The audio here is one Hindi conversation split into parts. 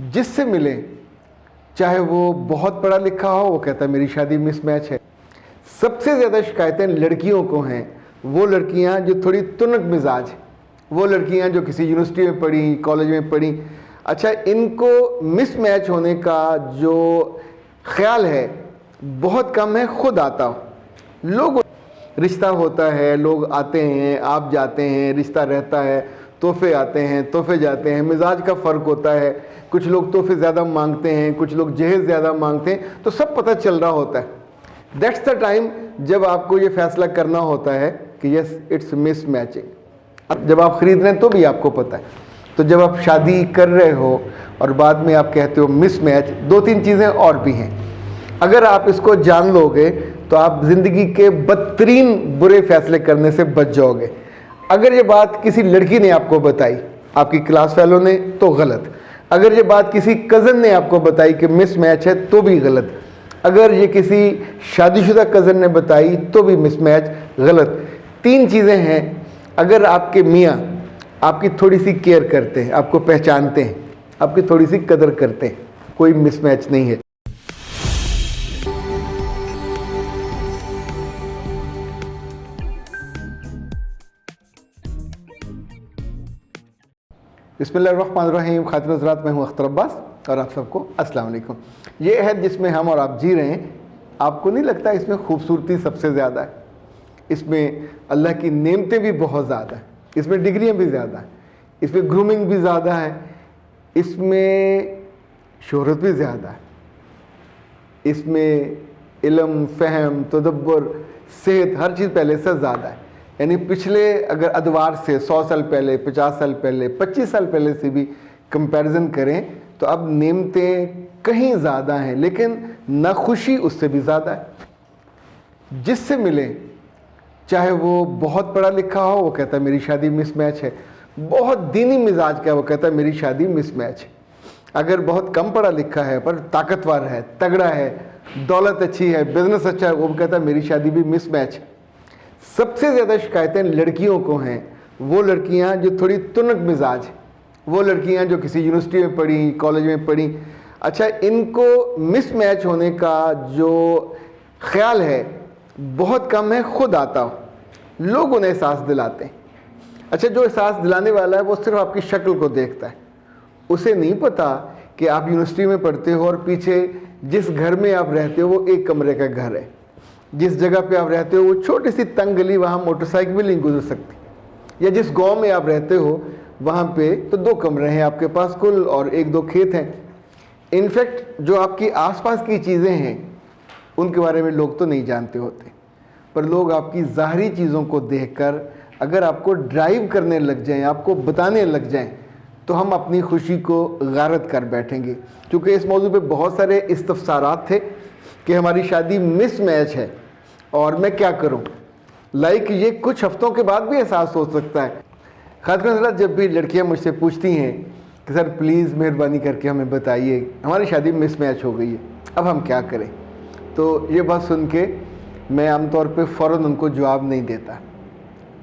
जिससे मिले, चाहे वो बहुत पढ़ा लिखा हो, वो कहता है मेरी शादी मिसमैच है। सबसे ज़्यादा शिकायतें लड़कियों को हैं। वो लड़कियां जो थोड़ी तुनक मिजाज, वो लड़कियां जो किसी यूनिवर्सिटी में पढ़ी, कॉलेज में पढ़ी, अच्छा इनको मिसमैच होने का जो ख्याल है बहुत कम है, खुद आता हो। लोग, रिश्ता होता है, लोग आते हैं, आप जाते हैं, रिश्ता रहता है, तोहफे आते हैं, तोहफे जाते हैं, मिजाज का फ़र्क होता है। कुछ लोग तोहफे ज़्यादा मांगते हैं, कुछ लोग जहेज़ ज़्यादा मांगते हैं, तो सब पता चल रहा होता है। दैट्स द टाइम जब आपको ये फैसला करना होता है कि यस इट्स मिस मैचिंग। अब जब आप खरीद रहे हैं तो भी आपको पता है, तो जब आप शादी कर रहे हो और बाद में आप कहते हो मिस मैच, दो तीन चीज़ें और भी हैं। अगर आप इसको जान लोगे तो आप ज़िंदगी के बदतरीन बुरे फैसले करने से बच जाओगे। अगर ये बात किसी लड़की ने आपको बताई, आपकी क्लास फेलो ने, तो गलत। अगर ये बात किसी कज़न ने आपको बताई कि मिस मैच है, तो भी गलत। अगर ये किसी शादीशुदा कज़न ने बताई तो भी मिसमैच, गलत। तीन चीज़ें हैं। अगर आपके मियाँ आपकी थोड़ी सी केयर करते हैं, आपको पहचानते हैं, आपकी थोड़ी सी कदर करते हैं, कोई मिसमैच नहीं है। बिस्मिल्लाहिर्रहमानिर्रहीम। खातिर हज़रात, मैं हूँ अख्तर अब्बास और आप सबको अस्सलाम वालेकुम। ये है जिसमें हम और आप जी रहे हैं। आपको नहीं लगता इसमें खूबसूरती सबसे ज़्यादा है? इसमें अल्लाह की नेमतें भी बहुत ज़्यादा है, इसमें डिग्रियाँ भी ज़्यादा है, इसमें ग्रूमिंग भी ज़्यादा है, इसमें शोहरत भी ज़्यादा है, इसमें इल्म, फ़हम, तदब्बर, सेहत, हर चीज़ पहले से ज़्यादा है। यानी पिछले अगर अदवार से 100 साल पहले, 50 साल पहले, 25 साल पहले से भी कंपैरिजन करें तो अब नेमतें कहीं ज़्यादा हैं, लेकिन नाखुशी उससे भी ज़्यादा है। जिससे मिले, चाहे वो बहुत पढ़ा लिखा हो, वो कहता है मेरी शादी मिसमैच है। बहुत दीनी मिजाज का, वो कहता है मेरी शादी मिसमैच है। अगर बहुत कम पढ़ा लिखा है पर ताकतवर है, तगड़ा है, दौलत अच्छी है, बिजनेस अच्छा है, वो कहता है मेरी शादी भी मिसमैच है। सबसे ज़्यादा शिकायतें लड़कियों को हैं। वो लड़कियां जो थोड़ी तुनक मिजाज, वो लड़कियां जो किसी यूनिवर्सिटी में पढ़ी, कॉलेज में पढ़ी, अच्छा इनको मिसमैच होने का जो ख्याल है बहुत कम है, खुद आता हो। लोग उन्हें एहसास दिलाते हैं। अच्छा, जो एहसास दिलाने वाला है वो सिर्फ आपकी शक्ल को देखता है। उसे नहीं पता कि आप यूनिवर्सिटी में पढ़ते हो और पीछे जिस घर में आप रहते हो वो एक कमरे का घर है। जिस जगह पे आप रहते हो वो छोटी सी तंग गली, वहाँ मोटरसाइकिल भी नहीं गुजर सकती। या जिस गांव में आप रहते हो वहाँ पे तो 2 कमरे हैं आपके पास कुल और 1-2 खेत हैं। इनफैक्ट जो आपकी आसपास की चीज़ें हैं उनके बारे में लोग तो नहीं जानते होते, पर लोग आपकी ज़ाहरी चीज़ों को देखकर अगर आपको ड्राइव करने लग जाएं, आपको बताने लग जाएं, तो हम अपनी खुशी को गारत कर बैठेंगे। क्योंकि इस मौजू पे बहुत सारे इस्तफसारात थे कि हमारी शादी मिसमैच है और मैं क्या करूं। ये कुछ हफ्तों के बाद भी एहसास हो सकता है। खासकर जब भी लड़कियां मुझसे पूछती हैं कि सर प्लीज़ मेहरबानी करके हमें बताइए, हमारी शादी मिसमैच हो गई है, अब हम क्या करें। तो ये बात सुन के मैं आमतौर पे फ़ौरन उनको जवाब नहीं देता।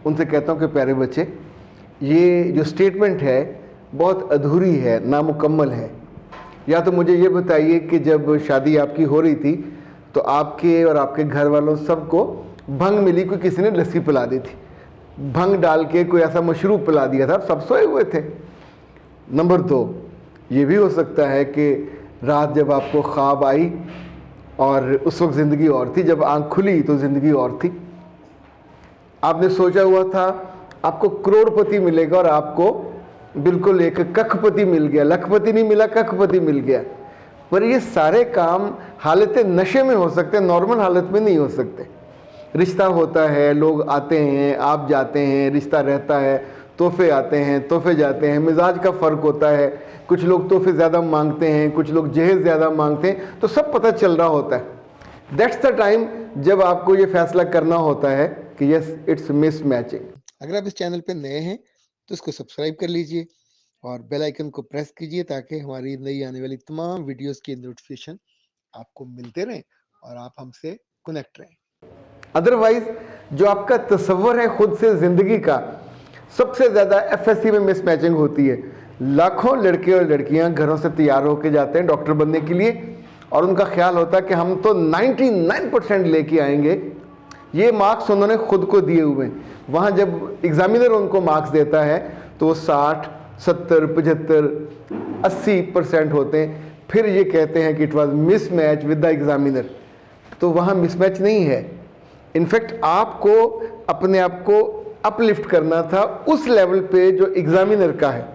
उनसे कहता हूँ कि प्यारे बच्चे, ये जो स्टेटमेंट है बहुत अधूरी है, नामुकम्मल है। या तो मुझे ये बताइए कि जब शादी आपकी हो रही थी तो आपके और आपके घर वालों सबको भंग मिली, कोई किसी ने लस्सी पिला दी थी, भंग डाल के कोई ऐसा मशरूब पिला दिया था, सब सोए हुए थे। नंबर 2, ये भी हो सकता है कि रात जब आपको ख्वाब आई और उस वक्त ज़िंदगी और थी, जब आँख खुली तो ज़िंदगी और थी। आपने सोचा हुआ था आपको करोड़पति मिलेगा और आपको बिल्कुल एक कखपति मिल गया। लखपति नहीं मिला, कखपति मिल गया। पर ये सारे काम हालत नशे में हो सकते हैं, नॉर्मल हालत में नहीं हो सकते। रिश्ता होता है, लोग आते हैं, आप जाते हैं, रिश्ता रहता है, तोहफे आते हैं, तोहफे जाते हैं, मिजाज का फ़र्क होता है। कुछ लोग तोहफे ज़्यादा मांगते हैं, कुछ लोग जहेज़ ज़्यादा मांगते हैं, तो सब पता चल रहा होता है। दैट्स द टाइम जब आपको ये फैसला करना होता है कि यस इट्स मिस मैचिंग। अगर आप इस चैनल पे नए हैं तो इसको सब्सक्राइब कर लीजिए और बेल आइकन को प्रेस कीजिए ताकि हमारी नई आने वाली तमाम वीडियोस की नोटिफिकेशन आपको मिलते रहें और आप हमसे कनेक्ट रहें। अदरवाइज जो आपका तसव्वुर है खुद से ज़िंदगी का, सबसे ज़्यादा एफएससी में मिसमैचिंग होती है। लाखों लड़के और लड़कियां घरों से तैयार होकर जाते हैं डॉक्टर बनने के लिए और उनका ख्याल होता है कि हम तो 99% लेके आएंगे। ये मार्क्स उन्होंने खुद को दिए हुए हैं। वहाँ जब एग्जामिनर उनको मार्क्स देता है तो वो 60, 70, 75, 80% होते हैं। फिर ये कहते हैं कि it was mismatch with the examiner. तो वहाँ मिसमैच नहीं है। इनफैक्ट आपको अपने आप को अपलिफ्ट करना था उस लेवल पे जो एग्जामिनर का है।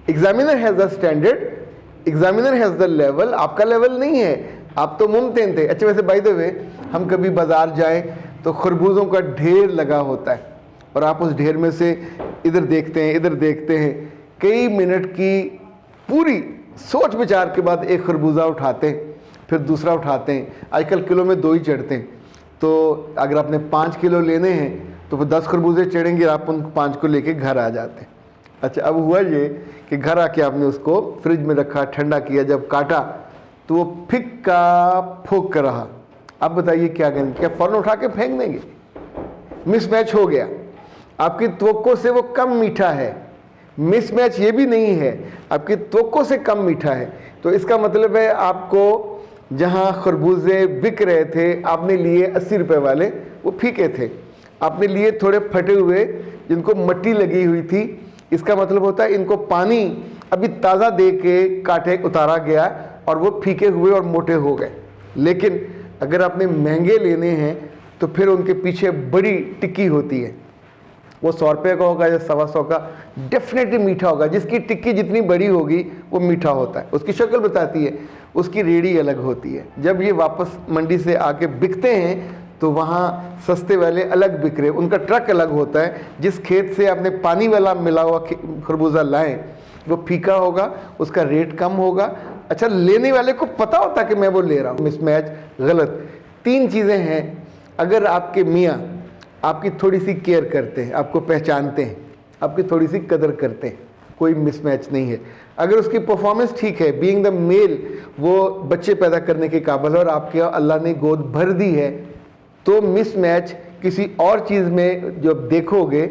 Examiner has the standard, examiner has the level, आपका लेवल नहीं है। आप तो मुमतन थे। अच्छा, वैसे बाय द वे, हम कभी बाजार जाएं तो खरबूजों का ढेर लगा होता है और आप उस ढेर में से इधर देखते हैं, इधर देखते हैं। कई मिनट की पूरी सोच विचार के बाद एक खरबूजा उठाते हैं, फिर दूसरा उठाते हैं। आजकल किलो में 2 ही चढ़ते हैं। तो अगर आपने 5 किलो लेने हैं तो फिर 10 खरबूजे चढ़ेंगे, आप उन 5 को लेके घर आ जाते हैं। अच्छा, अब हुआ ये कि घर आके आपने उसको फ्रिज में रखा, ठंडा किया, जब काटा तो वो फिक्का फूक कर रहा। अब बताइए क्या करेंगे? क्या फ़ौरन उठा के फेंक देंगे? मिसमैच हो गया। आपकी त्वक्को से वो कम मीठा है। मिसमैच ये भी नहीं है, आपकी त्वक्को से कम मीठा है। तो इसका मतलब है आपको जहाँ खरबूजे बिक रहे थे, आपने लिए 80 रुपये वाले, वो फीके थे। आपने लिए थोड़े फटे हुए जिनको मट्टी लगी हुई थी। इसका मतलब होता है इनको पानी अभी ताज़ा दे के काटे उतारा गया और वो फीके हुए और मोटे हो गए। लेकिन अगर आपने महंगे लेने हैं तो फिर उनके पीछे बड़ी टिक्की होती है। वो 100 रुपये का होगा या 125 का, डेफिनेटली मीठा होगा। जिसकी टिक्की जितनी बड़ी होगी वो मीठा होता है। उसकी शक्ल बताती है, उसकी रेड़ी अलग होती है। जब ये वापस मंडी से आके बिकते हैं तो वहाँ सस्ते वाले अलग बिक रहे, उनका ट्रक अलग होता है। जिस खेत से आपने पानी वाला मिला हुआ खरबूजा लाएं वो फीका होगा, उसका रेट कम होगा। अच्छा, लेने वाले को पता होता कि मैं वो ले रहा हूँ। मिसमैच गलत। 3 चीज़ें हैं। अगर आपके मियाँ आपकी थोड़ी सी केयर करते हैं, आपको पहचानते हैं, आपकी थोड़ी सी कदर करते हैं, कोई मिसमैच नहीं है। अगर उसकी परफॉर्मेंस ठीक है, बीइंग द मेल वो बच्चे पैदा करने के काबिल है और आपके अल्लाह ने गोद भर दी है, तो मिसमैच किसी और चीज़ में जब देखोगे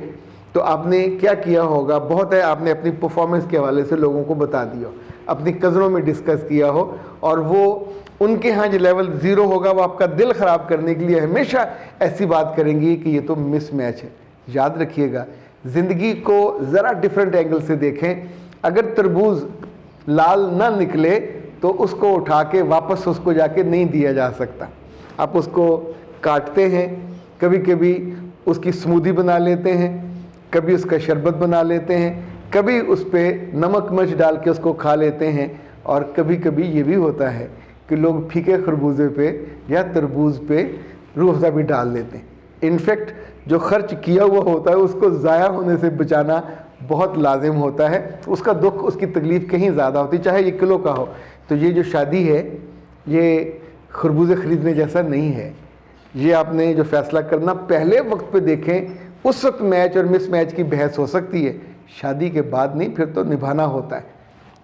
तो आपने क्या किया होगा, बहुत है आपने अपनी परफॉर्मेंस के हवाले से लोगों को बता दिया, अपनी कज़नों में डिस्कस किया हो, और वो उनके यहाँ जो लेवल 0 होगा वो आपका दिल ख़राब करने के लिए हमेशा ऐसी बात करेंगी कि ये तो मिसमैच है। याद रखिएगा, ज़िंदगी को ज़रा डिफरेंट एंगल से देखें। अगर तरबूज लाल ना निकले तो उसको उठा के वापस उसको जाके नहीं दिया जा सकता। आप उसको काटते हैं, कभी कभी उसकी स्मूदी बना लेते हैं, कभी उसका शरबत बना लेते हैं, कभी उस पर नमक मिर्च डाल के उसको खा लेते हैं, और कभी कभी ये भी होता है कि लोग फीके खरबूजे पे या तरबूज पे रूह अफ़ज़ा भी डाल देते हैं। इनफैक्ट जो खर्च किया हुआ होता है उसको ज़ाया होने से बचाना बहुत लाजिम होता है। उसका दुख, उसकी तकलीफ़ कहीं ज़्यादा होती, चाहे 1 किलो का हो। तो ये जो शादी है ये खरबूजे ख़रीदने जैसा नहीं है। ये आपने जो फ़ैसला करना पहले वक्त पे देखें, उस वक्त मैच और मिस मैच की बहस हो सकती है, शादी के बाद नहीं। फिर तो निभाना होता है,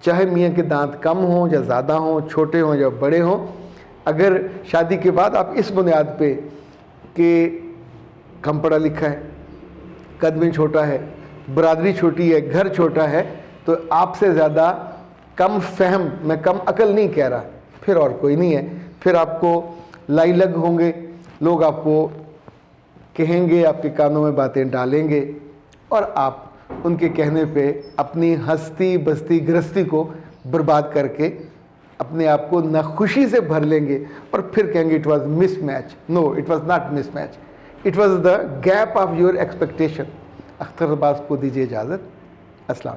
चाहे मियाँ के दांत कम हों या ज़्यादा हों, छोटे हों या बड़े हों। अगर शादी के बाद आप इस बुनियाद पे कि कम पढ़ा लिखा है, कद में छोटा है, बरादरी छोटी है, घर छोटा है, तो आपसे ज़्यादा कम फहम, मैं कम अकल नहीं कह रहा, फिर और कोई नहीं है। फिर आपको लाइलग होंगे, लोग आपको कहेंगे, आपके कानों में बातें डालेंगे, और आप उनके कहने पे अपनी हस्ती बस्ती गृहस्थी को बर्बाद करके अपने आप को नाखुशी से भर लेंगे, और फिर कहेंगे it was mismatch. No, it was not mismatch, it was the gap of your expectation. Akhtar Abbas को दीजिए इजाज़त। अस्सलाम।